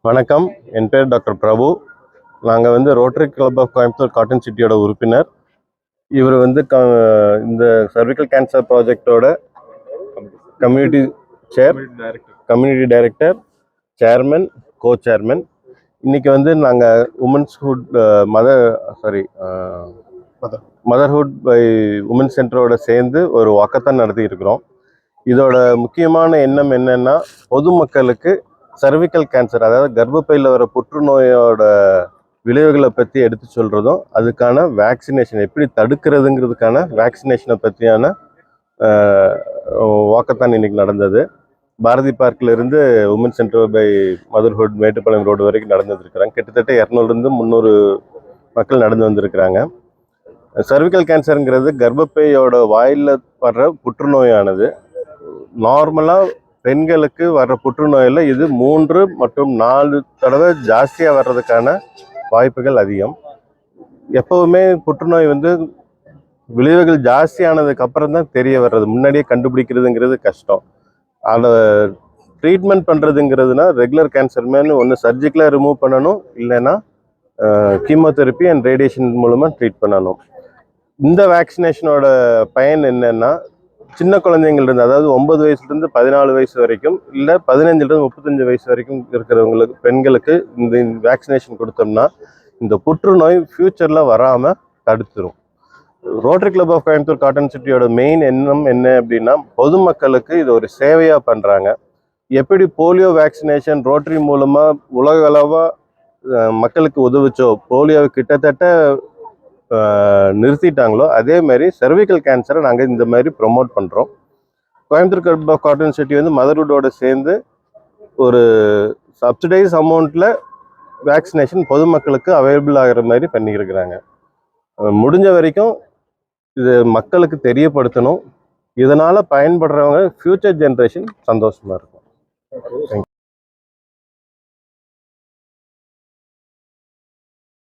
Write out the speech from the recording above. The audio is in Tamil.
வணக்கம், என் பேர் டாக்டர் பிரபு. நாங்கள் வந்து rotary club of Coimbatore cotton சிட்டியோட உறுப்பினர். இவர் வந்து இந்த சர்விக்கல் கேன்சர் ப்ராஜெக்டோட community community director, chairman, co chairman. இன்னைக்கு வந்து நாங்கள் மதர்ஹுட் பை உமன்ஸ் சென்டரோட சேர்ந்து ஒரு வாக்கத்தான் நடத்தி இருக்கிறோம். இதோட முக்கியமான எண்ணம் என்னன்னா, பொதுமக்களுக்கு சர்விக்கல் கேன்சர், அதாவது கர்ப்பப்பையில் வர புற்றுநோயோட விளைவுகளை பற்றி எடுத்து சொல்கிறதும், அதுக்கான வேக்சினேஷன் எப்படி தடுக்கிறதுங்கிறதுக்கான வேக்சினேஷனை பற்றியான வாக்கத்தான் இன்னைக்கு நடந்தது. பாரதி பார்க்கிலிருந்து woman centre by motherhood Mettupalayam road வரைக்கும் நடந்து வந்திருக்கிறாங்க. கிட்டத்தட்ட 200 300 மக்கள் நடந்து வந்திருக்கிறாங்க. சர்விக்கல் கேன்சருங்கிறது கர்ப்பப்பையோட வாயில் வர்ற புற்றுநோயானது. நார்மலாக பெண்களுக்கு வர்ற புற்றுநோயில் இது 3 மற்றும் 4 தடவை ஜாஸ்தியாக வர்றதுக்கான வாய்ப்புகள் அதிகம். எப்போவுமே புற்றுநோய் வந்து விளைவுகள் ஜாஸ்தியானதுக்கு அப்புறம் தான் தெரிய வர்றது, முன்னாடியே கண்டுபிடிக்கிறதுங்கிறது கஷ்டம். அதை ட்ரீட்மெண்ட் பண்ணுறதுங்கிறதுனா ரெகுலர் கேன்சர் மேலே ஒன்று சர்ஜிக்கலாக ரிமூவ் பண்ணணும், இல்லைன்னா கீமோதெரப்பி அண்ட் ரேடியேஷன் மூலமாக ட்ரீட் பண்ணணும். இந்த வேக்சினேஷனோட பயன் என்னன்னா, சின்ன குழந்தைங்கள்லேருந்து, அதாவது 9 வயசுலேருந்து 14 வயசு வரைக்கும், இல்லை 15லேருந்து 35 வயசு வரைக்கும் இருக்கிறவங்களுக்கு, பெண்களுக்கு இந்த வேக்சினேஷன் கொடுத்தோம்னா இந்த புற்றுநோய் ஃப்யூச்சரில் வராமல் தடுத்துரும். Rotary club of Coimbatore cotton சிட்டியோட மெயின் எண்ணம் என்ன அப்படின்னா, பொதுமக்களுக்கு இது ஒரு சேவையாக பண்ணுறாங்க. எப்படி போலியோ வேக்சினேஷன் ரோட்டரி மூலமாக உலகளவாக மக்களுக்கு உதவுச்சோ, போலியோவை கிட்டத்தட்ட நிறுத்திட்டாங்களோ, அதே மாதிரி சர்விக்கல் கேன்சரை நாங்கள் இந்த மாதிரி ப்ரொமோட் பண்ணுறோம். Coimbatore club of cotton city வந்து மதர்ஹுட்டோட சேர்ந்து ஒரு சப்சிடைஸ் அமௌண்ட்டில் வேக்சினேஷன் பொதுமக்களுக்கு அவைலபிள் ஆகிற மாதிரி பண்ணியிருக்கிறாங்க. முடிஞ்ச வரைக்கும் இது மக்களுக்கு தெரியப்படுத்தணும். இதனால் பயன்படுறவங்க ஃப்யூச்சர் ஜென்ரேஷன் சந்தோஷமாக இருக்கும்.